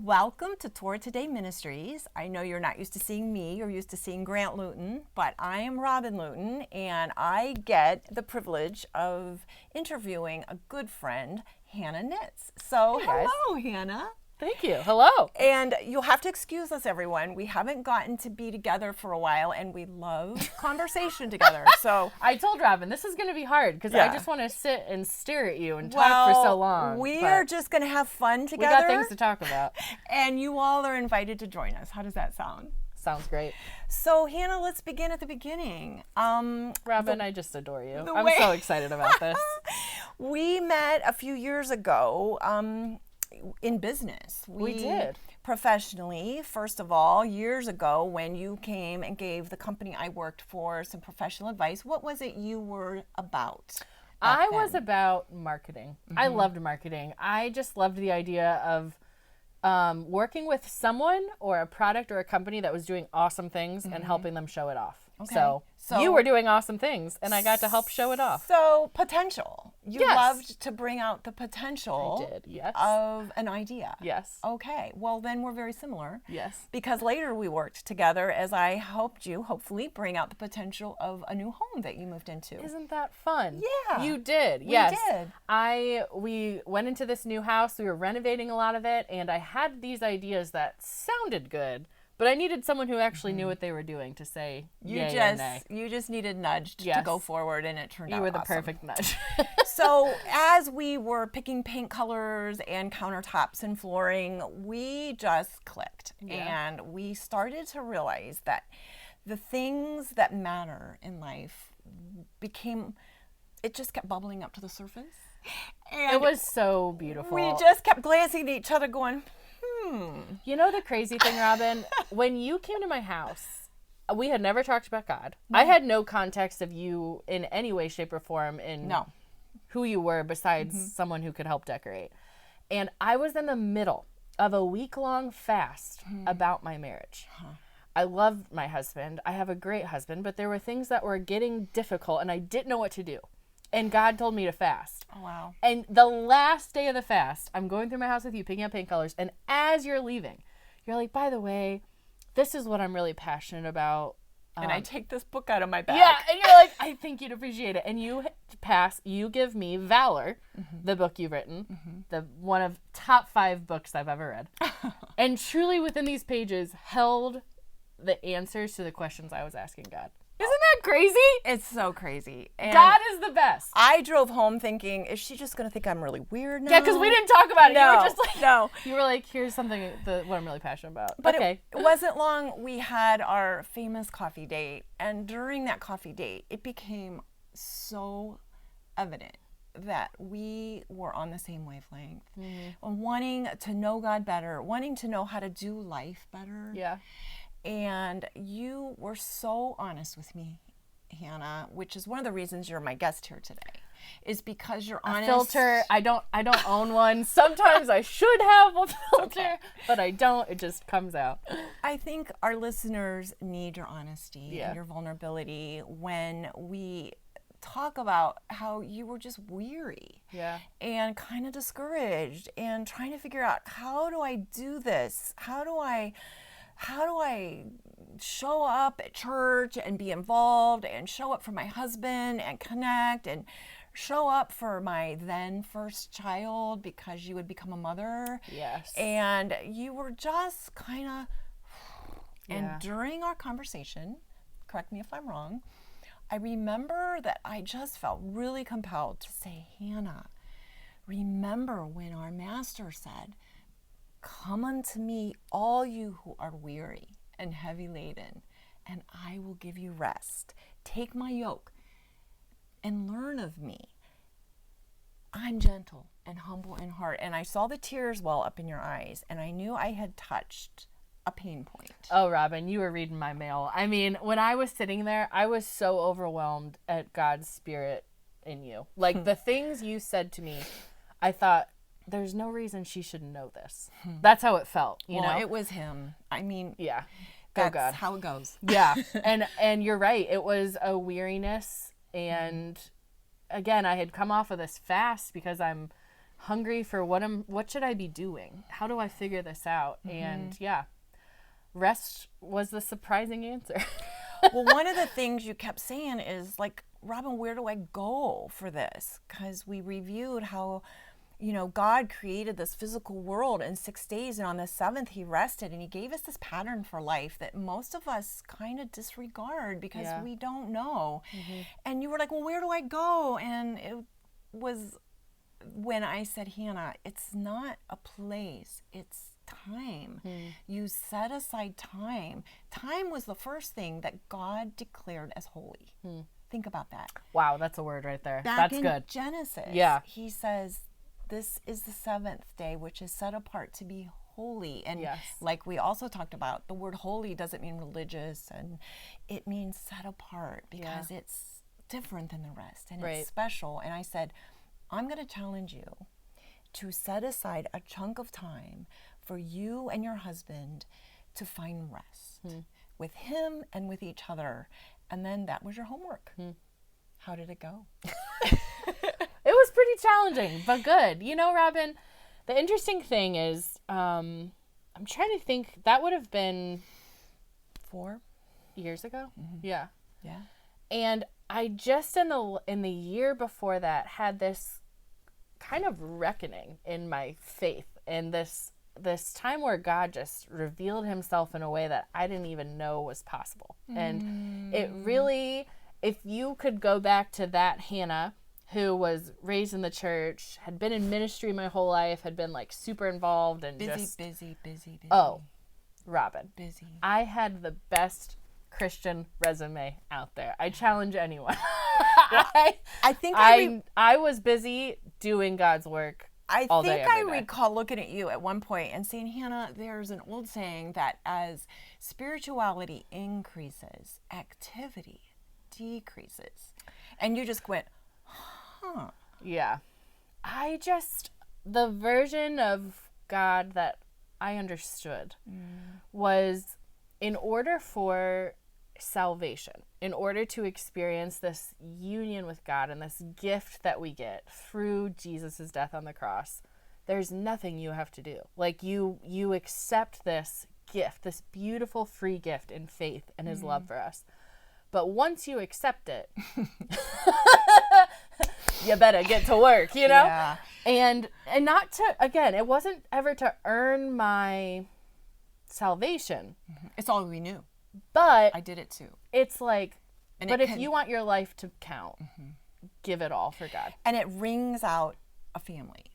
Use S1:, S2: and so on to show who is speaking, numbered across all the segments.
S1: Welcome to Torah Today Ministries. I know you're not used to seeing me, you're used to seeing Grant Luton, but I am Robin Luton, and I get the privilege of interviewing a good friend, Hannah Nitz. So,
S2: Hey,
S1: hello, Hannah.
S2: Thank you. Hello.
S1: And you'll have to excuse us, everyone. We haven't gotten to be together for a while, and we love conversation together. So
S2: I told Robin, this is going to be hard because
S1: Yeah.
S2: I just want to sit and stare at you and talk for so long.
S1: We
S2: but
S1: are just going to have fun together.
S2: We got things to talk about.
S1: And you all are invited to join us. How does that sound?
S2: Sounds great.
S1: So, Hannah, let's begin at the beginning.
S2: Robin, I just adore you. I'm so excited about this.
S1: We met a few years ago in business.
S2: We did.
S1: Professionally, first of all, years ago when you came and gave the company I worked for some professional advice. What was it you were about?
S2: I was about marketing. I loved marketing. I just loved the idea of working with someone or a product or a company that was doing awesome things and helping them show it off.
S1: Okay.
S2: So you were doing awesome things, and I got to help show it off.
S1: So potential. You
S2: Yes.
S1: loved to bring out the potential
S2: I did, yes.
S1: of an idea.
S2: Yes.
S1: Okay. Well, then we're very similar.
S2: Yes.
S1: Because later we worked together as I helped you hopefully bring out the potential of a new home that you moved into.
S2: Isn't that fun?
S1: Yeah.
S2: You did.
S1: We
S2: Yes.
S1: did.
S2: We went into this new house. We were renovating a lot of it, and I had these ideas that sounded good, but I needed someone who actually knew what they were doing to say yay or nay.
S1: You just needed nudged to
S2: Yes.
S1: go forward, and it turned out
S2: You were the
S1: awesome.
S2: perfect nudge.
S1: So as we were picking paint colors and countertops and flooring, we just clicked.
S2: Yeah.
S1: And we started to realize that the things that matter in life it just kept bubbling up to the surface. And
S2: It was so beautiful.
S1: we just kept glancing at each other going,
S2: You know the crazy thing, Robin? When you came to my house, we had never talked about God. I had no context of you in any way, shape, or form in
S1: No.
S2: who you were besides someone who could help decorate. And I was in the middle of a week-long fast about my marriage. I loved my husband. I have a great husband, but there were things that were getting difficult, and I didn't know what to do. And God told me to fast.
S1: Oh, wow.
S2: And the last day of the fast, I'm going through my house with you, picking up paint colors, and as you're leaving, you're like, by the way, this is what I'm really passionate about.
S1: And I take this book out of my bag.
S2: Yeah, and you're like, I think you'd appreciate it. And you give me Valor, the book you've written, the one of top 5 books I've ever read. And truly within these pages held the answers to the questions I was asking God. Isn't that crazy?
S1: It's so crazy. And
S2: God is the best.
S1: I drove home thinking, is she just going to think I'm really weird now?
S2: Yeah, because we didn't talk about it.
S1: No,
S2: You were just like,
S1: no.
S2: You were like, here's something what I'm really passionate about.
S1: But
S2: okay.
S1: it wasn't long. We had our famous coffee date. And during that coffee date, it became so evident that we were on the same wavelength. Wanting to know God better, wanting to know how to do life better.
S2: Yeah.
S1: And you were so honest with me, Hannah, which is one of the reasons you're my guest here today, is because you're honest.
S2: Filter. I don't own one. Sometimes I should have a filter, but I don't. It just comes out.
S1: I think our listeners need your honesty
S2: Yeah.
S1: and your vulnerability when we talk about how you were just weary
S2: Yeah.
S1: and kind of discouraged and trying to figure out, how do I do this? How do I show up at church and be involved and show up for my husband and connect and show up for my then first child because you would become a mother?
S2: Yes.
S1: And you were just kind of, and
S2: Yeah.
S1: during our conversation, correct me if I'm wrong, I remember that I just felt really compelled to say, Hannah, remember when our master said, come unto me, all you who are weary and heavy laden, and I will give you rest. Take my yoke and learn of me. I'm gentle and humble in heart. And I saw the tears well up in your eyes, and I knew I had touched a pain point.
S2: Oh, Robin, you were reading my mail. I mean, when I was sitting there, I was so overwhelmed at God's spirit in you. Like the things you said to me, I thought, there's no reason she should know this. That's how it felt, you know?
S1: It was him. I mean,
S2: Yeah.
S1: that's
S2: Oh, God.
S1: how it goes.
S2: Yeah. And you're right. It was a weariness. And again, I had come off of this fast because I'm hungry for what should I be doing? How do I figure this out? And rest was the surprising answer.
S1: Well, one of the things you kept saying is like, Robin, where do I go for this? Because we reviewed how, God created this physical world in 6 days, and on the seventh he rested, and he gave us this pattern for life that most of us kind of disregard because we don't know. And you were like, well, where do I go? And it was when I said, Hannah, it's not a place, it's time. You set aside time. Time was the first thing that God declared as holy. Think about that.
S2: Wow, that's a word right there.
S1: Back
S2: That's
S1: in
S2: good.
S1: Genesis, he says, this is the seventh day, which is set apart to be holy. And like we also talked about, the word holy doesn't mean religious, and it means set apart because it's different than the rest, and it's special. And I said, I'm going to challenge you to set aside a chunk of time for you and your husband to find rest with him and with each other. And then that was your homework. How did it go?
S2: It was pretty challenging, but good. Robin, the interesting thing is, I'm trying to think, that would have been 4 years ago. Yeah. And I just in the year before that had this kind of reckoning in my faith, and this time where God just revealed himself in a way that I didn't even know was possible. And it really, if you could go back to that Hannah who was raised in the church, had been in ministry my whole life, had been like super involved and
S1: busy.
S2: Oh, Robin.
S1: Busy.
S2: I had the best Christian resume out there. I challenge anyone.
S1: I think
S2: I was busy doing God's work.
S1: I think I recall looking at you at one point and saying, Hannah, there's an old saying that as spirituality increases, activity decreases. And you just went, huh.
S2: Yeah. The version of God that I understood was, in order for salvation, in order to experience this union with God and this gift that we get through Jesus' death on the cross, there's nothing you have to do. Like you accept this gift, this beautiful free gift in faith and his love for us. But once you accept it, you better get to work,
S1: Yeah.
S2: And not to, again, it wasn't ever to earn my salvation.
S1: It's all we knew.
S2: But
S1: I did it too.
S2: It's like, but if you want your life to count, give it all for God.
S1: And it wrings out a family.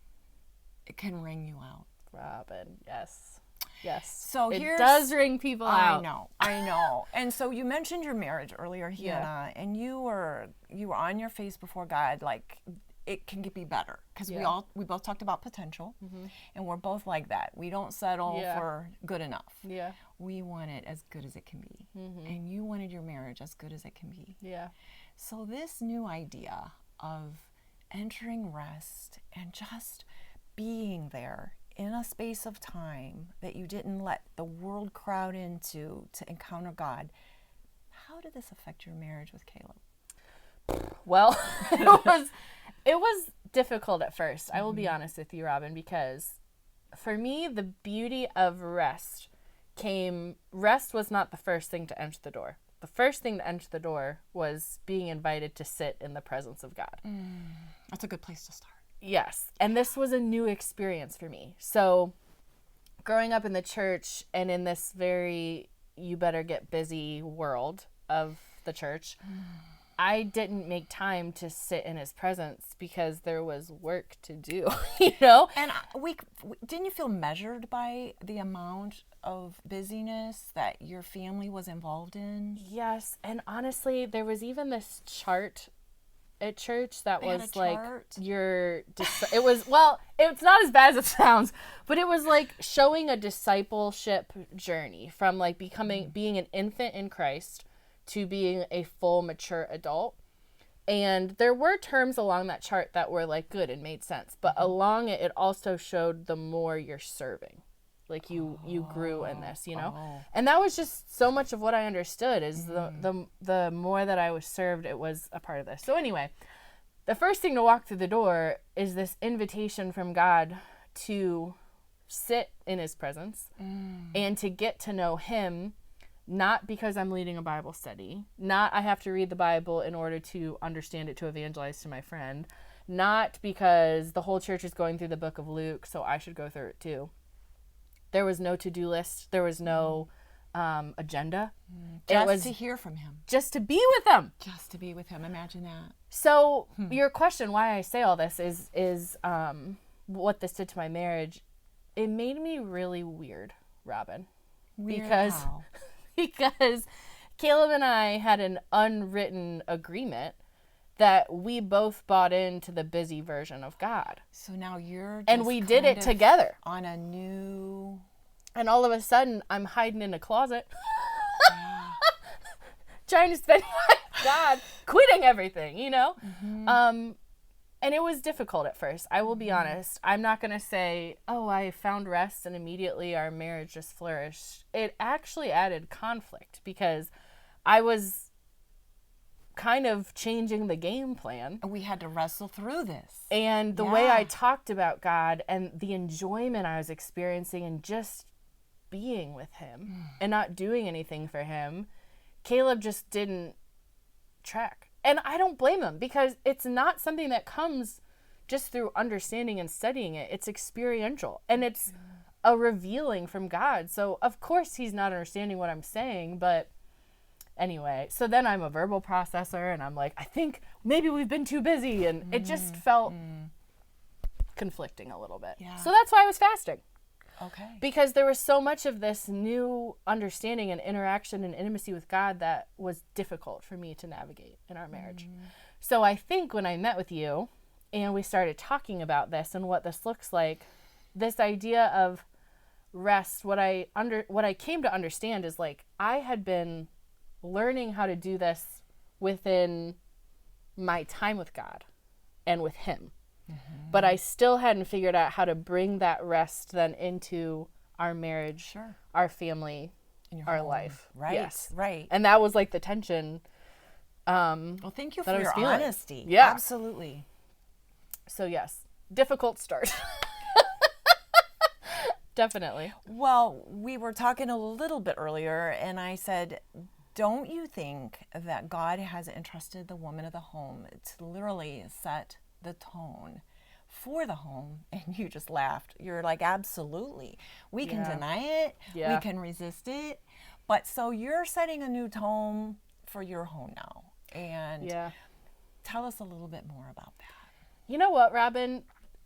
S1: It can wring you out.
S2: Robin, yes. Yes.
S1: So
S2: it does wring people out.
S1: I know. And so you mentioned your marriage earlier, Hannah, and you were on your face before God, like it can be better, because we both talked about potential, and we're both like that. We don't settle for good enough.
S2: Yeah.
S1: We want it as good as it can be, and you wanted your marriage as good as it can be.
S2: Yeah.
S1: So this new idea of entering rest and just being there in a space of time that you didn't let the world crowd into to encounter God, how did this affect your marriage with Caleb?
S2: Well, it was difficult at first. I will be honest with you, Robin, because for me, the beauty of rest was not the first thing to enter the door. The first thing to enter the door was being invited to sit in the presence of God.
S1: That's a good place to start.
S2: Yes. And this was a new experience for me. So growing up in the church and in this very you better get busy world of the church, I didn't make time to sit in his presence because there was work to do,
S1: And didn't you feel measured by the amount of busyness that your family was involved in?
S2: Yes. And honestly, there was even this chart at church that was like it was, well, it's not as bad as it sounds, but it was like showing a discipleship journey from like being an infant in Christ to being a full mature adult. And there were terms along that chart that were like good and made sense, but along it also showed the more you're serving, like you grew in this, and that was just so much of what I understood is the more that I was served, it was a part of this. So anyway, the first thing to walk through the door is this invitation from God to sit in his presence and to get to know him, not because I'm leading a Bible study, not I have to read the Bible in order to understand it to evangelize to my friend, not because the whole church is going through the book of Luke, so I should go through it too. There was no to-do list. There was no agenda.
S1: Just
S2: it was
S1: to hear from him.
S2: just to be with him.
S1: Just to be with him. Imagine that.
S2: So your question, why I say all this is what this did to my marriage. It made me really weird, Robin.
S1: Weird
S2: because
S1: how?
S2: because Caleb and I had an unwritten agreement that we both bought into the busy version of God.
S1: So now you're
S2: And
S1: just
S2: we did
S1: kind
S2: it
S1: of
S2: together.
S1: on a new...
S2: And all of a sudden, I'm hiding in a closet. Trying to spend time with God, quitting everything, you know? And it was difficult at first. I will be honest. I'm not going to say, oh, I found rest and immediately our marriage just flourished. It actually added conflict because I was kind of changing the game plan.
S1: We had to wrestle through this.
S2: And the way I talked about God and the enjoyment I was experiencing and just being with him and not doing anything for him, Caleb just didn't track. And I don't blame him because it's not something that comes just through understanding and studying it. It's experiential and it's a revealing from God. So of course he's not understanding what I'm saying, but anyway, so then I'm a verbal processor and I'm like, I think maybe we've been too busy, and it just felt conflicting a little bit.
S1: Yeah.
S2: So that's why I was fasting.
S1: Okay.
S2: Because there was so much of this new understanding and interaction and intimacy with God that was difficult for me to navigate in our marriage. So I think when I met with you and we started talking about this and what this looks like, this idea of rest, what I came to understand is like I had been learning how to do this within my time with God and with him. But I still hadn't figured out how to bring that rest then into our marriage, our family, our
S1: home.
S2: life.
S1: Right.
S2: Yes.
S1: Right.
S2: And that was like the tension.
S1: Well, thank you for your
S2: feeling.
S1: honesty.
S2: Yeah.
S1: Absolutely.
S2: So yes, difficult start. Definitely.
S1: Well, we were talking a little bit earlier, and I said, don't you think that God has entrusted the woman of the home to literally set the tone for the home? And you just laughed. You're like, absolutely. We can deny it.
S2: Yeah.
S1: We can resist it. But so you're setting a new tone for your home now. And tell us a little bit more about that.
S2: You know what, Robin?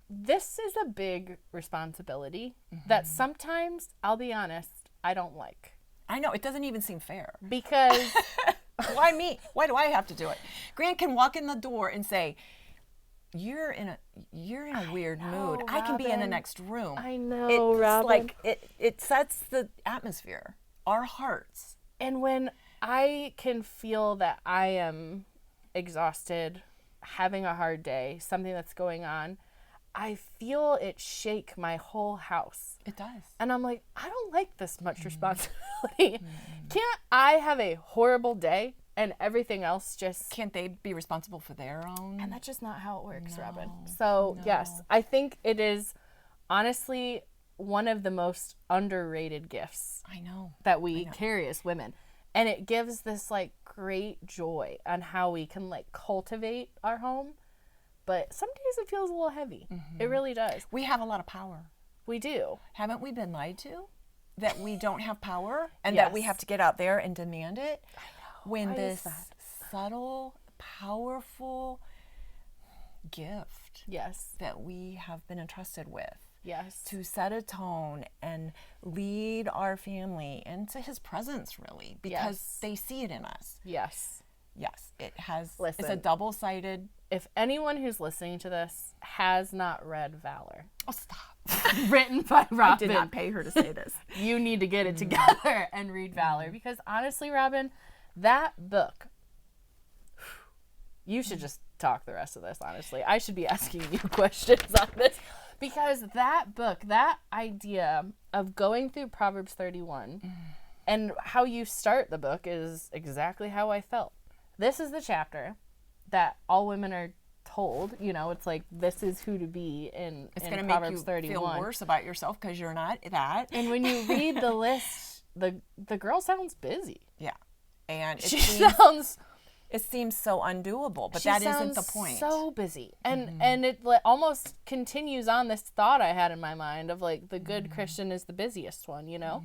S2: This is a big responsibility that sometimes, I'll be honest, I don't like.
S1: I know. It doesn't even seem fair.
S2: Because
S1: why me? Why do I have to do it? Grant can walk in the door and say, You're in a weird mood. I can be in the next room.
S2: I know, Robin.
S1: Like it sets the atmosphere, our hearts.
S2: And when I can feel that I am exhausted, having a hard day, something that's going on, I feel it shake my whole house.
S1: It does.
S2: And I'm like, I don't like this much responsibility. Can't I have a horrible day and everything else just...
S1: Can't they be responsible for their own?
S2: And that's just not how it works, Robin. So, yes, I think it is honestly one of the most underrated gifts that we carry as women. And it gives this like great joy on how we can like cultivate our home. But some days it feels a little heavy. It really does.
S1: We have a lot of power.
S2: We do.
S1: Haven't we been lied to? That we don't have power and that we have to get out there and demand it?
S2: I know.
S1: When
S2: Why
S1: this
S2: is that?
S1: subtle, powerful gift that we have been entrusted with to set a tone and lead our family into his presence, really, because they see it in us. Yes, it has.
S2: Listen,
S1: it's a double-sided.
S2: If anyone who's listening to this has not read Valor,
S1: stop.
S2: Written by Robin.
S1: I did not pay her to say this.
S2: You need to get it together and read Valor, because honestly, Robin, that book, you should just talk the rest of this, honestly. I should be asking you questions on this, because that book, that idea of going through Proverbs 31 and how you start the book is exactly how I felt. This is the chapter that all women are told. You know, it's like, this is who to be in
S1: It's going to
S2: Proverbs
S1: make you
S2: 31.
S1: feel worse about yourself because you're not that.
S2: And when you read the list, the girl sounds busy.
S1: Yeah. And
S2: She sounds...
S1: It seems so undoable, but
S2: She
S1: that isn't the
S2: sounds
S1: point.
S2: so busy. And it almost continues on this thought I had in my mind of like, the good Christian is the busiest one, you know?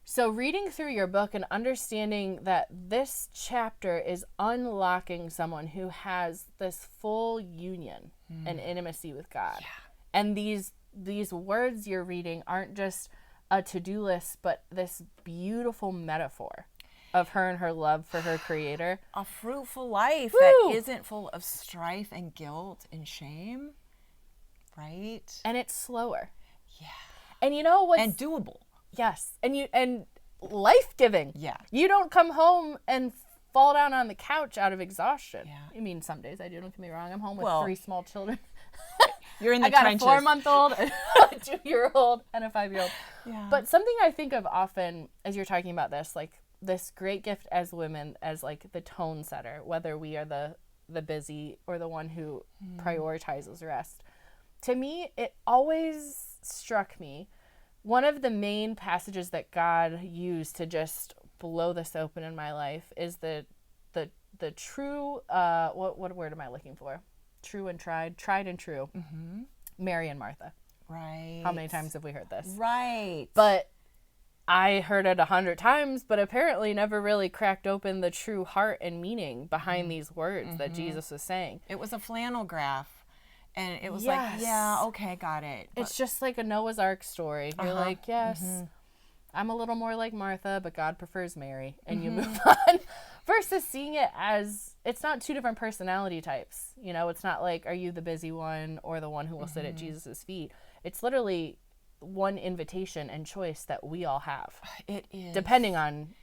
S2: So reading through your book and understanding that this chapter is unlocking someone who has this full union and intimacy with God. Yeah. And these words you're reading aren't just a to-do list, but this beautiful metaphor of her and her love for her creator.
S1: A fruitful life
S2: Woo!
S1: that isn't full of strife and guilt and shame, right?
S2: And it's slower.
S1: Yeah.
S2: And you know what's...
S1: And doable.
S2: Yes. And life-giving.
S1: Yeah.
S2: You don't come home and fall down on the couch out of exhaustion.
S1: Yeah.
S2: I mean, some days I do, don't get me wrong. I'm home with 3 small children.
S1: You're in the
S2: I got
S1: trenches.
S2: a 4-month-old, a 2-year-old, and a 5-year-old.
S1: Yeah.
S2: But something I think of often as you're talking about this, like this great gift as women, as like the tone setter, whether we are the busy or the one who prioritizes rest. To me, it always struck me, one of the main passages that God used to just blow this open in my life is the true, what word am I looking for? True and tried and true. Mary and Martha.
S1: Right.
S2: How many times have we heard this?
S1: Right.
S2: But I heard it 100 times, but apparently never really cracked open the true heart and meaning behind these words that Jesus was saying.
S1: It was a flannel graph, and it was
S2: Yes.
S1: like, yeah, okay, got it.
S2: It's just like a Noah's Ark story. You're like, yes, I'm a little more like Martha, but God prefers Mary, and you move on. Versus seeing it as, it's not 2 different personality types. You know, it's not like, are you the busy one or the one who will sit at Jesus' feet? It's literally one invitation and choice that we all have.
S1: It is.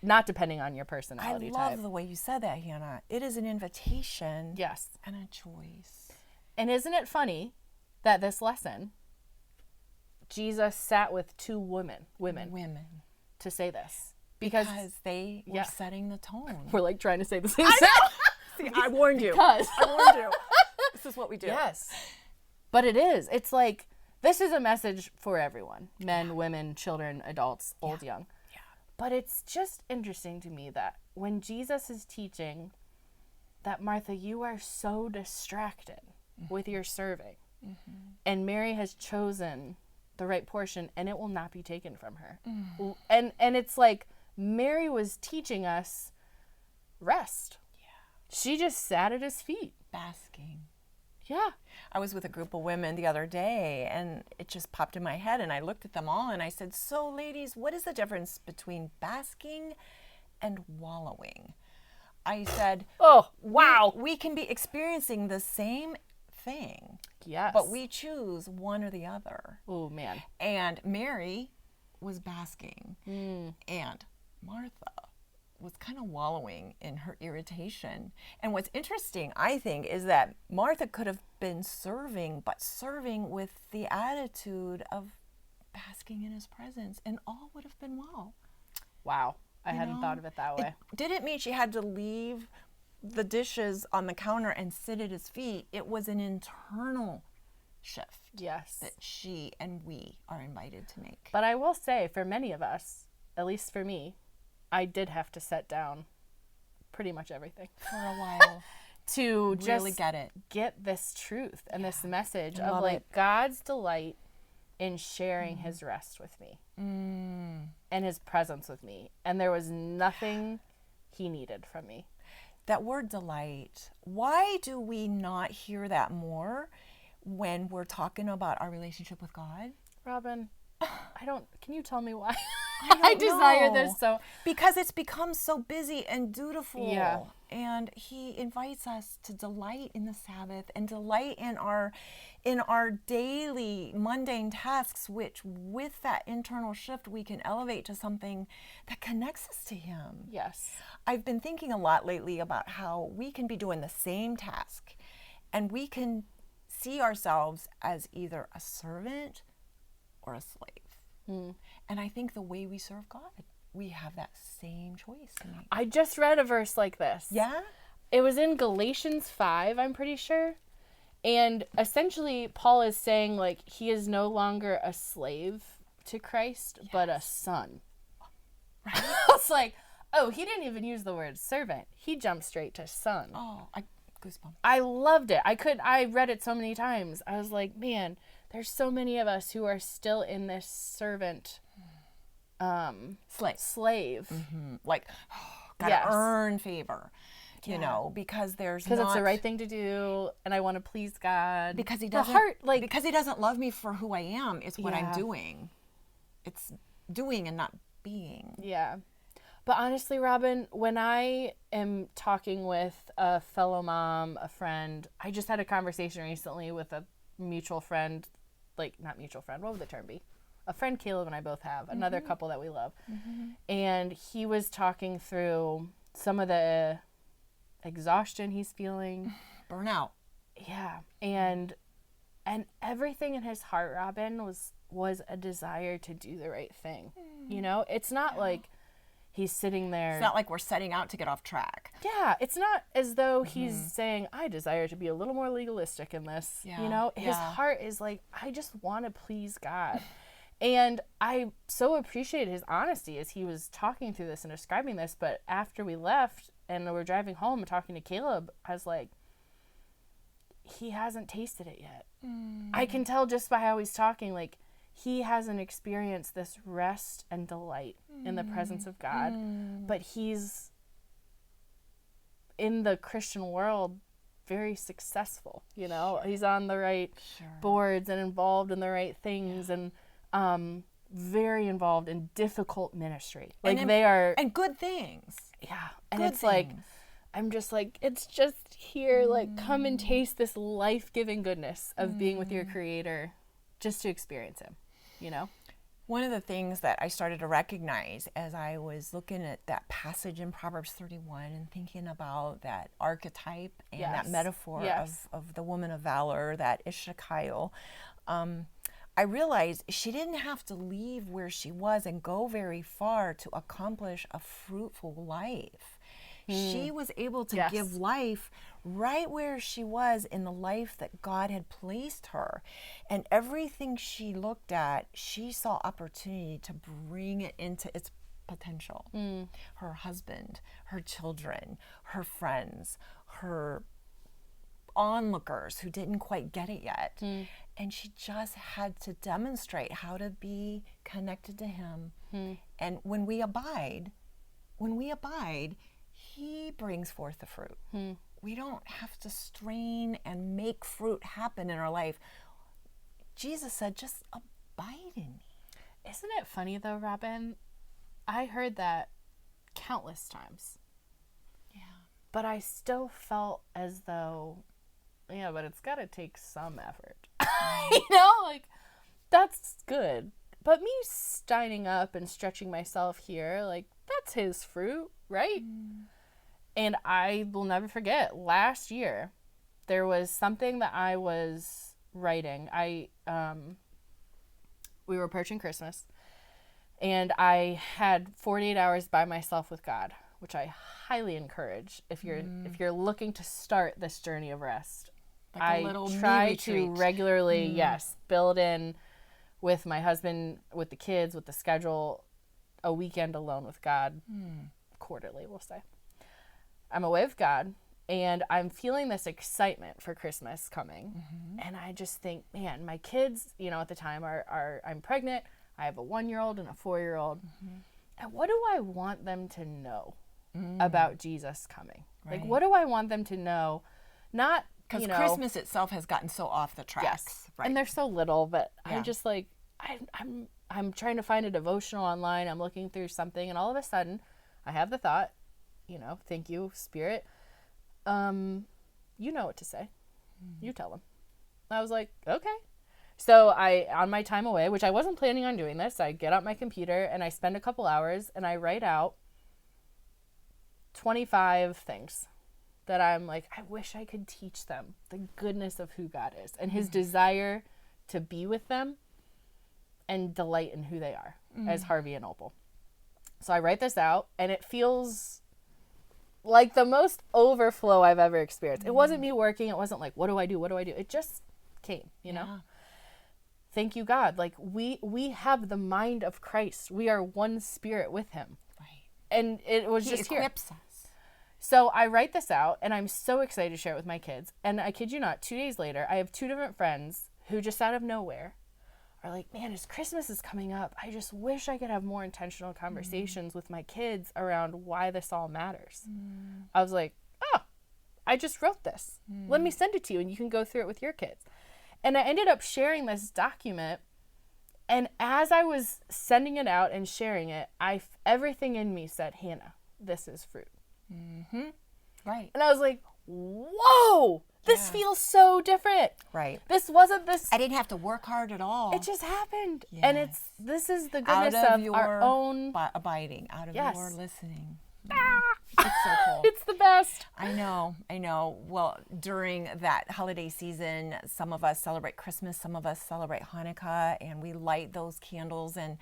S2: Not depending on your personality type.
S1: I love the way you said that, Hannah. It is an invitation.
S2: Yes.
S1: And a choice.
S2: And isn't it funny that this lesson, Jesus sat with 2 women to say this? Because
S1: they were setting the tone.
S2: We're like trying to say the same thing.
S1: See, I warned you.
S2: Because.
S1: I warned you. This is what we do.
S2: Yes. But it is. It's like, this is a message for everyone. Men, women, children, adults, old, young.
S1: Yeah.
S2: But it's just interesting to me that when Jesus is teaching that, Martha, you are so distracted with your serving. And Mary has chosen the right portion, and it will not be taken from her. And it's like, Mary was teaching us rest. Yeah. She just sat at his feet.
S1: Basking.
S2: Yeah.
S1: I was with a group of women the other day, and it just popped in my head, and I looked at them all, and I said, so ladies, what is the difference between basking and wallowing? I said,
S2: oh, wow.
S1: We can be experiencing the same thing.
S2: Yes.
S1: But we choose one or the other.
S2: Oh, man.
S1: And Mary was basking, and Martha was kind of wallowing in her irritation. And what's interesting, I think, is that Martha could have been serving, but serving with the attitude of basking in his presence, and all would have been well.
S2: Wow. I hadn't thought of it that way.
S1: It didn't mean she had to leave the dishes on the counter and sit at his feet. It was an internal shift.
S2: Yes.
S1: That she and we are invited to make.
S2: But I will say, for many of us, at least for me, I did have to set down pretty much everything
S1: for a while
S2: to
S1: really
S2: just get this truth and this message
S1: I
S2: of like
S1: it.
S2: God's delight in sharing his rest with me and his presence with me. And there was nothing he needed from me.
S1: That word delight, why do we not hear that more when we're talking about our relationship with God?
S2: Robin, can you tell me why?
S1: I
S2: desire this so.
S1: Because it's become so busy and dutiful.
S2: Yeah.
S1: And he invites us to delight in the Sabbath and delight in our daily mundane tasks, which with that internal shift, we can elevate to something that connects us to him.
S2: Yes.
S1: I've been thinking a lot lately about how we can be doing the same task and we can see ourselves as either a servant or a slave. And I think the way we serve God, we have that same choice to make.
S2: I just read a verse like this.
S1: Yeah?
S2: It was in Galatians 5, I'm pretty sure. And essentially, Paul is saying, like, he is no longer a slave to Christ, but a son. Right? It's like, oh, he didn't even use the word servant. He jumped straight to son.
S1: Oh, goosebumps.
S2: I loved it. I read it so many times. I was like, man, there's so many of us who are still in this servant slave.
S1: Mm-hmm. Like, gotta earn favor, you know, because it's
S2: the right thing to do, and I want to please God.
S1: Because he
S2: doesn't,
S1: because he doesn't love me for who I am. It's what I'm doing. It's doing and not being.
S2: Yeah. But honestly, Robin, when I am talking with a fellow mom, a friend, I just had a conversation recently with a mutual friend, like, not mutual friend, what would the term be? A friend Caleb and I both have, another couple that we love. Mm-hmm. And he was talking through some of the exhaustion he's feeling.
S1: Burnout.
S2: Yeah. And everything in his heart, Robin, was a desire to do the right thing. You know, it's not like he's sitting there.
S1: It's not like we're setting out to get off track.
S2: Yeah, it's not as though he's saying, I desire to be a little more legalistic in this. Yeah. You know, his heart is like, I just want to please God. And I so appreciated his honesty as he was talking through this and describing this. But after we left and we're driving home and talking to Caleb, I was like, he hasn't tasted it yet. I can tell just by how he's talking, like, he hasn't experienced this rest and delight in the presence of God, but he's in the Christian world very successful, you know. He's on the right boards and involved in the right things, and very involved in difficult ministry. Like,
S1: and good things.
S2: Yeah. And good it's things. Like, I'm just like, it's just here, like, come and taste this life-giving goodness of being with your Creator, just to experience him, you know?
S1: One of the things that I started to recognize as I was looking at that passage in Proverbs 31 and thinking about that archetype and that metaphor of the woman of valor, that Ishakayel, I realized she didn't have to leave where she was and go very far to accomplish a fruitful life. She was able to give life right where she was in the life that God had placed her. And everything she looked at, she saw opportunity to bring it into its potential. Her husband, her children, her friends, her onlookers who didn't quite get it yet. And she just had to demonstrate how to be connected to him. And when we abide, he brings forth the fruit. We don't have to strain and make fruit happen in our life. Jesus said, just abide in me.
S2: Isn't it funny though, Robin? I heard that countless times. Yeah. But I still felt as though, yeah, but it's got to take some effort. You know, like, that's good. But me standing up and stretching myself here, like, that's his fruit, right? And I will never forget, last year, there was something that I was writing. We were approaching Christmas, and I had 48 hours by myself with God, which I highly encourage if you're looking to start this journey of rest. Like I try to regularly, build in with my husband, with the kids, with the schedule, a weekend alone with God, quarterly, we'll say. I'm away with God, and I'm feeling this excitement for Christmas coming. And I just think, man, my kids, you know, at the time I'm pregnant. I have a 1-year-old and a 4-year-old. And what do I want them to know about Jesus coming? Right. Like, what do I want them to know? Not,
S1: because Christmas itself has gotten so off the tracks.
S2: Yes, right. And they're so little, but I'm just like, I'm trying to find a devotional online. I'm looking through something, and all of a sudden, I have the thought, you know, thank you, Spirit. You know what to say. You tell them. I was like, okay. So on my time away, which I wasn't planning on doing this, I get out my computer and I spend a couple hours and I write out 25 things that I'm like, I wish I could teach them the goodness of who God is and his desire to be with them and delight in who they are as Harvey and Opal. So I write this out, and it feels like the most overflow I've ever experienced. It wasn't me working. It wasn't like, what do I do? What do I do? It just came, you know? Thank you, God. Like we have the mind of Christ. We are one spirit with him.
S1: Right.
S2: And it was just here.
S1: He equips us.
S2: So I write this out, and I'm so excited to share it with my kids. And I kid you not, 2 days later, I have 2 different friends who just out of nowhere are like, man, as Christmas is coming up, I just wish I could have more intentional conversations with my kids around why this all matters. I was like, oh, I just wrote this. Let me send it to you, and you can go through it with your kids. And I ended up sharing this document, and as I was sending it out and sharing it, everything in me said, Hannah, this is fruit.
S1: Right.
S2: And I was like, whoa, this feels so different.
S1: Right.
S2: This wasn't this.
S1: I didn't have to work hard at all.
S2: It just happened.
S1: Yes.
S2: And this is the goodness of
S1: your
S2: our own
S1: abiding, out of
S2: Yes.
S1: your listening. It's so cool.
S2: It's the best.
S1: I know. Well, during that holiday season, some of us celebrate Christmas, some of us celebrate Hanukkah, and we light those candles, and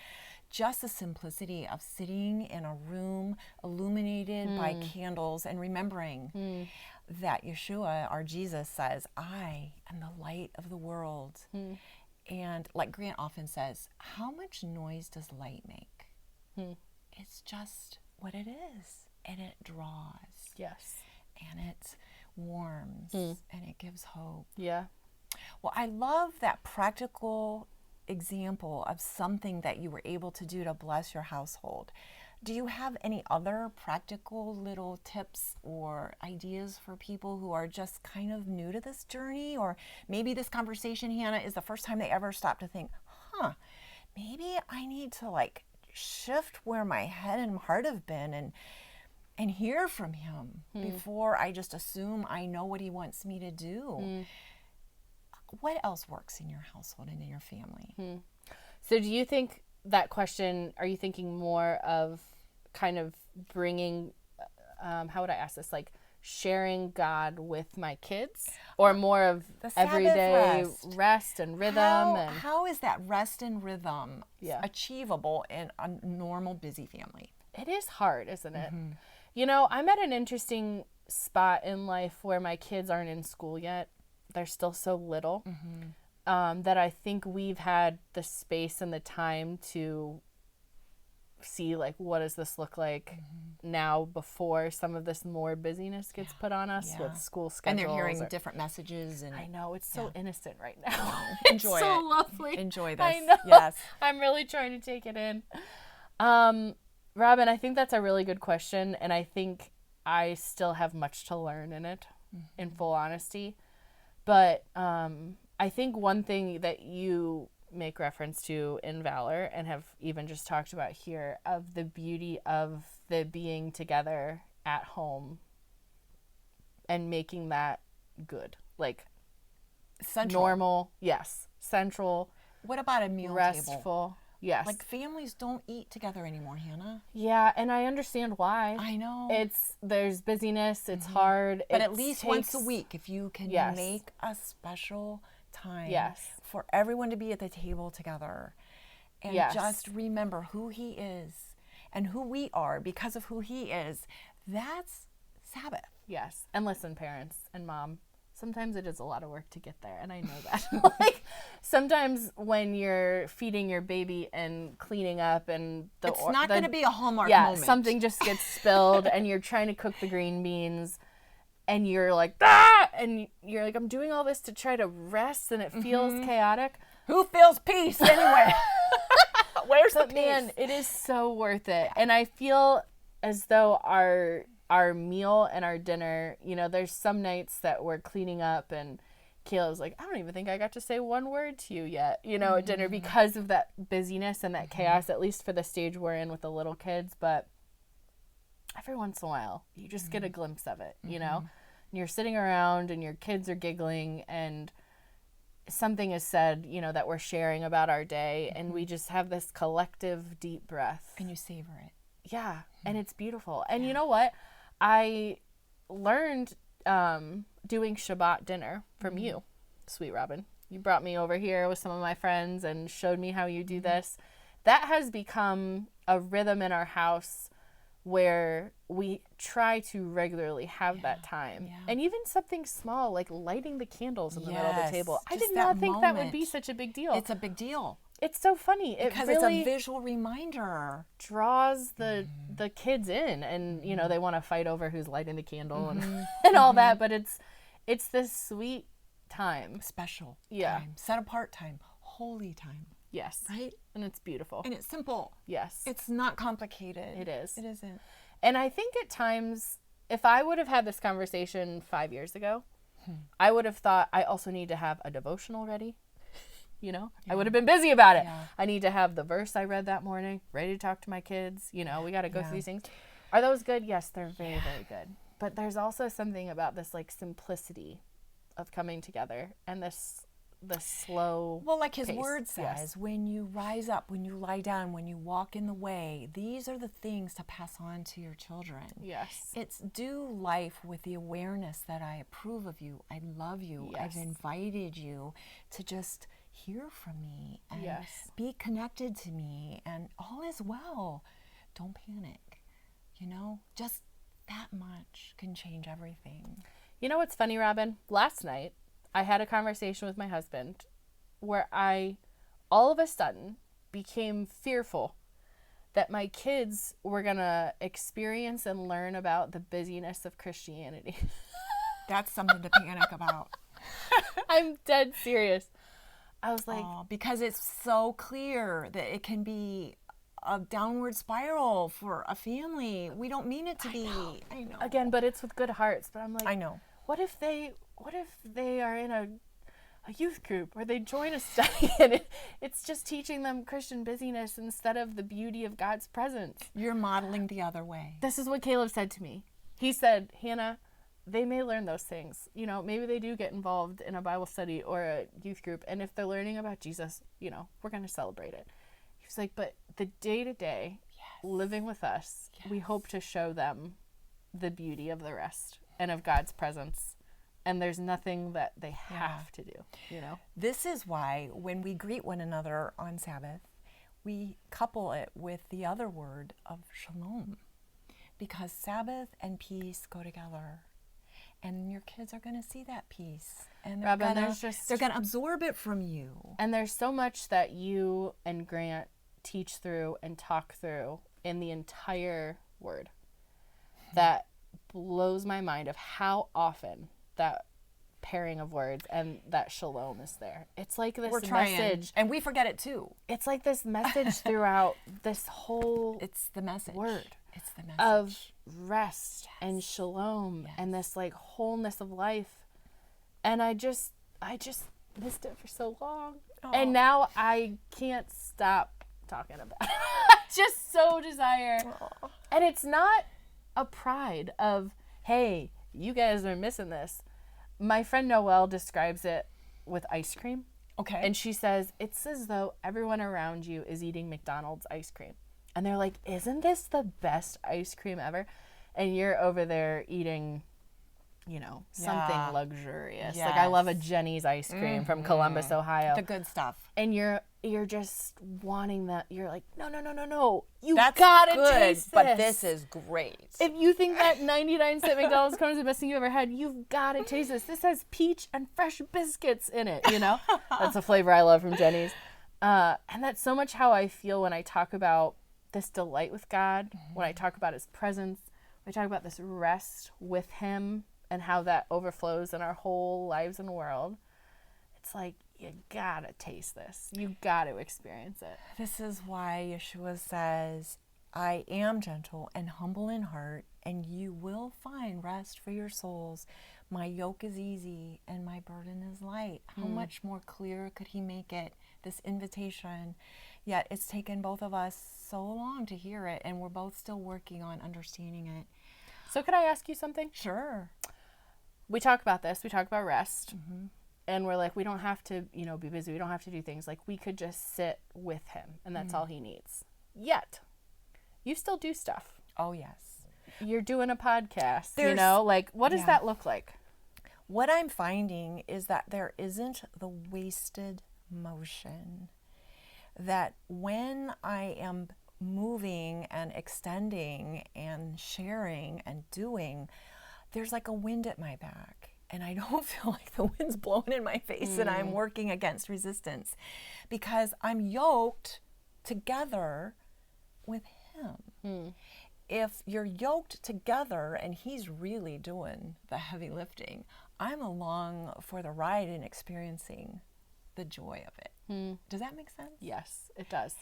S1: just the simplicity of sitting in a room illuminated by candles and remembering that Yeshua, our Jesus, says, I am the light of the world. And like Grant often says, how much noise does light make? It's just what it is. And it draws.
S2: Yes.
S1: And it warms. And it gives hope.
S2: Yeah.
S1: Well, I love that practical example of something that you were able to do to bless your household. Do you have any other practical little tips or ideas for people who are just kind of new to this journey? Or maybe this conversation, Hannah, is the first time they ever stop to think, maybe I need to like shift where my head and heart have been and hear from him before I just assume I know what he wants me to do. What else works in your household and in your family?
S2: So do you think that question, are you thinking more of kind of bringing, how would I ask this? Like sharing God with my kids, or more of
S1: the Sabbath
S2: everyday rest and rhythm?
S1: How is that rest and rhythm
S2: Yeah.
S1: achievable in a normal busy family?
S2: It is hard, isn't it? You know, I'm at an interesting spot in life where my kids aren't in school yet. They're still so little that I think we've had the space and the time to see, like, what does this look like now before some of this more busyness gets put on us with school schedules.
S1: And they're hearing different messages. And
S2: I know, it's so innocent right now.
S1: Enjoy
S2: it's so
S1: it.
S2: lovely.
S1: Enjoy this.
S2: I know.
S1: Yes.
S2: I'm really trying to take it in. Robin, I think that's a really good question, and I think I still have much to learn in it, in full honesty. But I think one thing that you make reference to in Valor, and have even just talked about here, of the beauty of the being together at home and making that good, like
S1: Central.
S2: normal, central.
S1: What about a meal
S2: restful
S1: table?
S2: Yes.
S1: Like families don't eat together anymore, Hannah.
S2: Yeah, and I understand why.
S1: I know.
S2: There's busyness, it's hard.
S1: But at least once a week, if you can
S2: Yes.
S1: make a special time
S2: Yes.
S1: for everyone to be at the table together and
S2: Yes.
S1: just remember who he is and who we are because of who he is, that's Sabbath.
S2: Yes. And listen, parents and mom, sometimes it is a lot of work to get there, and I know that. Like, sometimes when you're feeding your baby and cleaning up and
S1: it's not going to be a Hallmark moment.
S2: Something just gets spilled and you're trying to cook the green beans and you're like, ah! And you're like, I'm doing all this to try to rest and it feels chaotic.
S1: Who feels peace anyway? Where's the
S2: But
S1: peace?
S2: man, it is so worth it. And I feel as though our meal and our dinner, you know, there's some nights that we're cleaning up and Kayla's like, I don't even think I got to say one word to you yet, you know, at dinner because of that busyness and that chaos, at least for the stage we're in with the little kids. But every once in a while, you just get a glimpse of it, you know, and you're sitting around and your kids are giggling and something is said, you know, that we're sharing about our day, and we just have this collective deep breath.
S1: And you savor it.
S2: Yeah, and it's beautiful. And you know what? I learned doing Shabbat dinner from you, sweet Robin. You brought me over here with some of my friends and showed me how you do this. That has become a rhythm in our house where we try to regularly have that time.
S1: Yeah.
S2: And even something small like lighting the candles in the middle of the table. I
S1: Just
S2: did not
S1: that
S2: think that would
S1: moment.
S2: be such a big deal.
S1: It's a big deal.
S2: It's so funny.
S1: Because
S2: it really
S1: it's a visual reminder.
S2: draws the kids in, and you know, they want to fight over who's lighting the candle and all that, but it's this sweet time.
S1: Special
S2: Yeah.
S1: time. Set apart time. Holy time.
S2: Yes.
S1: Right?
S2: And it's beautiful.
S1: And it's simple.
S2: Yes.
S1: It's not complicated.
S2: It is.
S1: It isn't.
S2: And I think at times, if I would have had this conversation 5 years ago, I would have thought I also need to have a devotional ready. You know, I would have been busy about it.
S1: Yeah.
S2: I need to have the verse I read that morning ready to talk to my kids. You know, we got to go through these things. Are those good? Yes, they're very, very good. But there's also something about this like simplicity of coming together and the slow
S1: Well, like his
S2: pace.
S1: word says,
S2: Yes.
S1: when you rise up, when you lie down, when you walk in the way, these are the things to pass on to your children.
S2: Yes.
S1: It's do life with the awareness that I approve of you, I love you,
S2: Yes.
S1: I've invited you to just hear from me and
S2: Yes.
S1: be connected to me, and all is well. Don't panic. You know, just that much can change everything.
S2: You know what's funny, Robin? Last night, I had a conversation with my husband where I, all of a sudden, became fearful that my kids were going to experience and learn about the busyness of Christianity.
S1: That's something to panic about.
S2: I'm dead serious. I was like,
S1: because it's so clear that it can be a downward spiral for a family. We don't mean it to be. I know.
S2: again, but it's with good hearts. But I'm like,
S1: I know.
S2: What if they are in a youth group or they join a study and it's just teaching them Christian busyness instead of the beauty of God's presence?
S1: You're modeling the other way.
S2: This is what Caleb said to me. He said, Hannah, they may learn those things. You know, maybe they do get involved in a Bible study or a youth group. And if they're learning about Jesus, you know, we're going to celebrate it. He was like, but the day-to-day living with us, we hope to show them the beauty of the rest and of God's presence. And there's nothing that they have to do, you know?
S1: This is why when we greet one another on Sabbath, we couple it with the other word of shalom. Because Sabbath and peace go together. And your kids are going to see that peace. And they're
S2: Robin,
S1: going to absorb it from you.
S2: And there's so much that you and Grant teach through and talk through in the entire word that blows my mind of how often that pairing of words and that shalom is there. It's like this message.
S1: And we forget it too.
S2: It's like this message throughout this whole
S1: It's the message.
S2: word.
S1: It's the message.
S2: Of rest and shalom and this like wholeness of life. And I just missed it for so long.
S1: Aww.
S2: And now I can't stop talking about it. I just so desire.
S1: Aww.
S2: And it's not a pride of, hey, you guys are missing this. My friend Noelle describes it with ice cream.
S1: Okay.
S2: And she says, it's as though everyone around you is eating McDonald's ice cream. And they're like, isn't this the best ice cream ever? And you're over there eating, you know, something luxurious.
S1: Yes.
S2: Like I love a Jenny's ice cream from Columbus, Ohio.
S1: The good stuff.
S2: And you're just wanting that. You're like, no. You
S1: That's
S2: gotta
S1: good,
S2: taste this.
S1: but this is great.
S2: If you think that 99-cent McDonald's cone is the best thing you ever had, you've got to taste this. This has peach and fresh biscuits in it, you know? That's a flavor I love from Jenny's. And that's so much how I feel when I talk about this delight with God, when I talk about his presence, when I talk about this rest with him and how that overflows in our whole lives and world. It's like, you gotta taste this. You gotta experience it.
S1: This is why Yeshua says, I am gentle and humble in heart, and you will find rest for your souls. My yoke is easy and my burden is light. How much more clear could he make it, this invitation? Yet it's taken both of us so long to hear it, and we're both still working on understanding it.
S2: So could I ask you something?
S1: Sure.
S2: We talk about this. We talk about rest. Mm-hmm. And we're like, we don't have to, you know, be busy. We don't have to do things. Like, we could just sit with him, and that's all he needs. Yet, you still do stuff.
S1: Oh, yes.
S2: You're doing a podcast, you know? Like, what does that look like?
S1: What I'm finding is that there isn't the wasted motion. That when I am moving and extending and sharing and doing, there's like a wind at my back. And I don't feel like the wind's blowing in my face and I'm working against resistance, because I'm yoked together with him. If you're yoked together and he's really doing the heavy lifting, I'm along for the ride and experiencing the joy of it. Does that make sense?
S2: Yes, it does.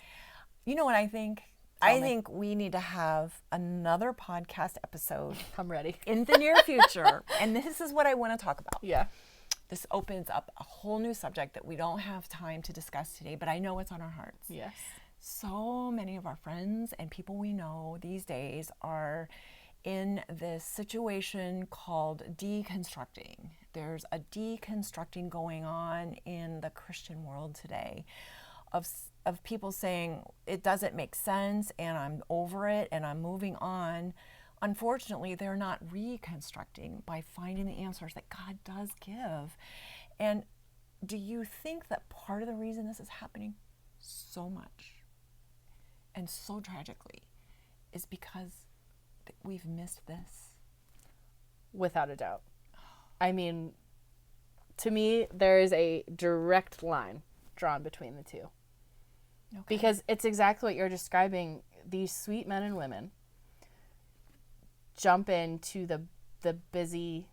S1: You know what I think? I think we need to have another podcast episode.
S2: I'm ready.
S1: In the near future. And this is what I want to talk about.
S2: Yeah.
S1: This opens up a whole new subject that we don't have time to discuss today, but I know it's on our hearts.
S2: Yes.
S1: So many of our friends and people we know these days are in this situation called deconstructing. There's a deconstructing going on in the Christian world today of people saying it doesn't make sense and I'm over it and I'm moving on. Unfortunately, they're not reconstructing by finding the answers that God does give. And do you think that part of the reason this is happening so much and so tragically is because we've missed this?
S2: Without a doubt. I mean, to me, there is a direct line drawn between the two. Okay. Because it's exactly what you're describing. These sweet men and women jump into the busy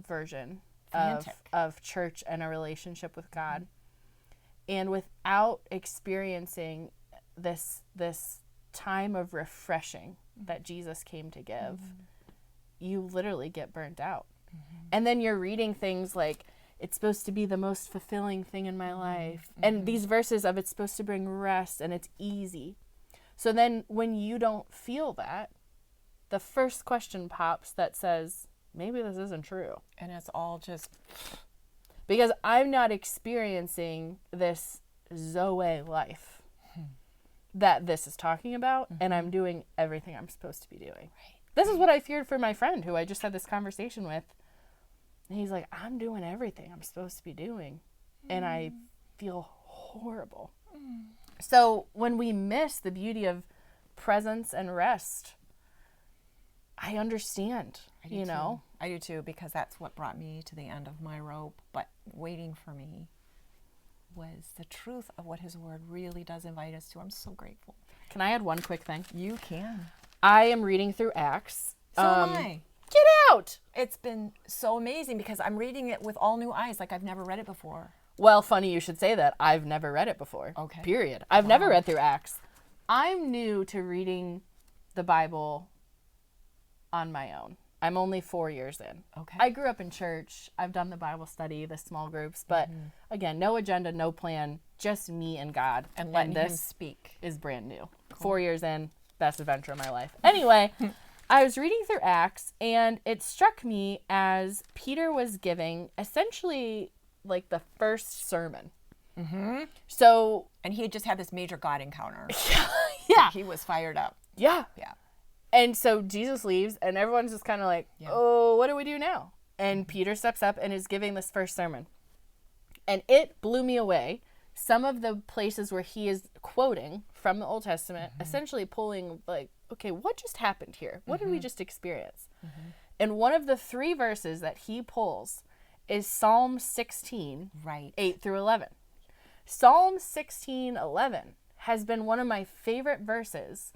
S2: version of church and a relationship with God. And without experiencing this time of refreshing that Jesus came to give, you literally get burnt out. And then you're reading things like, it's supposed to be the most fulfilling thing in my life. And these verses of it's supposed to bring rest and it's easy. So then when you don't feel that, the first question pops that says, maybe this isn't true.
S1: And it's all just...
S2: Because I'm not experiencing this Zoe life that this is talking about, and I'm doing everything I'm supposed to be doing.
S1: Right.
S2: This is what I feared for my friend who I just had this conversation with. And he's like, I'm doing everything I'm supposed to be doing, and I feel horrible. So when we miss the beauty of presence and rest, I understand, you know?
S1: I do too, because that's what brought me to the end of my rope. But waiting for me was the truth of what his word really does invite us to. I'm so grateful.
S2: Can I add one quick thing?
S1: You can.
S2: I am reading through Acts.
S1: So am I.
S2: Get out!
S1: It's been so amazing because I'm reading it with all new eyes, like I've never read it before.
S2: Well, funny you should say that. I've never read it before.
S1: Okay.
S2: Period. I've never read through Acts. I'm new to reading the Bible on my own. I'm only 4 years in.
S1: Okay.
S2: I grew up in church. I've done the Bible study, the small groups, but again, no agenda, no plan, just me and God.
S1: And letting
S2: this
S1: him speak.
S2: Is brand new. Cool. 4 years in, best adventure of my life. Anyway, I was reading through Acts, and it struck me as Peter was giving essentially like the first sermon. So,
S1: and he had just had this major God encounter.
S2: Yeah.
S1: He was fired up.
S2: Yeah.
S1: Yeah.
S2: And so Jesus leaves, and everyone's just kind of like, oh, what do we do now? And Peter steps up and is giving this first sermon. And it blew me away. Some of the places where he is quoting from the Old Testament, essentially pulling like, okay, what just happened here? What did we just experience? And one of the 3 verses that he pulls is Psalm 16, 8 through 11. Psalm 16:11 has been one of my favorite verses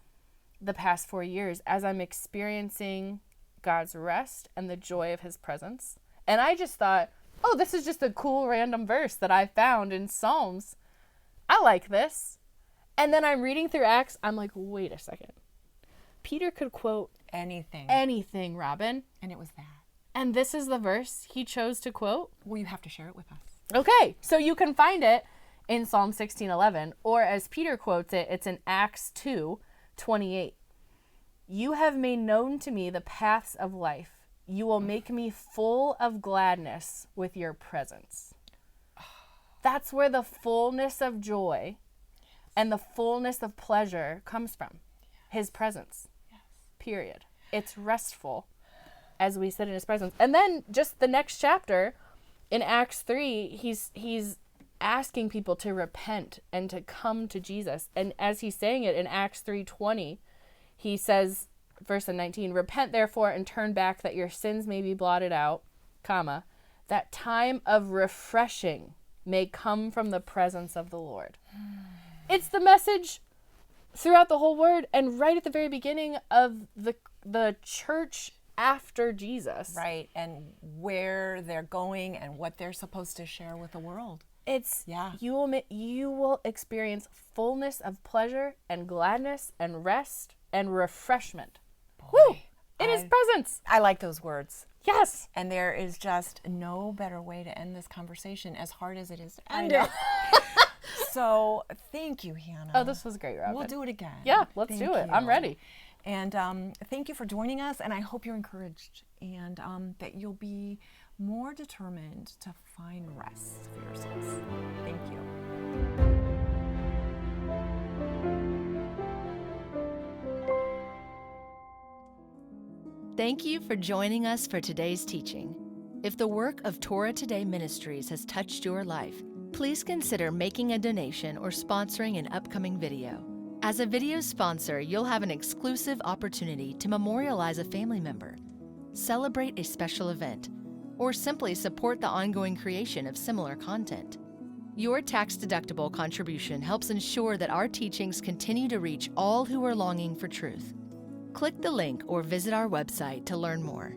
S2: the past 4 years as I'm experiencing God's rest and the joy of his presence. And I just thought, oh, this is just a cool random verse that I found in Psalms. I like this. And then I'm reading through Acts. I'm like, wait a second. Peter could quote anything, Robin.
S1: And it was that.
S2: And this is the verse he chose to quote.
S1: Well, you have to share it with us.
S2: Okay, so you can find it in Psalm 16:11, or as Peter quotes it, it's in Acts 2:28. You have made known to me the paths of life. You will make me full of gladness with your presence. That's where the fullness of joy and the fullness of pleasure comes from. His presence. Period. It's restful as we sit in his presence. And then just the next chapter in Acts 3, he's asking people to repent and to come to Jesus. And as he's saying it in Acts 3:20, he says, verse 19, repent therefore and turn back that your sins may be blotted out, comma, that time of refreshing may come from the presence of the Lord. It's the message throughout the whole word and right at the very beginning of the church after Jesus.
S1: Right, and where they're going and what they're supposed to share with the world.
S2: It's, you will experience fullness of pleasure and gladness and rest and refreshment. Woo! In his presence.
S1: I like those words.
S2: Yes.
S1: And there is just no better way to end this conversation, as hard as it is to end it. So thank you, Hannah.
S2: Oh, this was great, Robin.
S1: We'll do it again.
S2: Yeah, let's do it. I'm ready.
S1: And thank you for joining us, and I hope you're encouraged and that you'll be more determined to find rest for yourselves. Thank you.
S3: Thank you for joining us for today's teaching. If the work of Torah Today Ministries has touched your life, please consider making a donation or sponsoring an upcoming video. As a video sponsor, you'll have an exclusive opportunity to memorialize a family member, celebrate a special event, or simply support the ongoing creation of similar content. Your tax-deductible contribution helps ensure that our teachings continue to reach all who are longing for truth. Click the link or visit our website to learn more.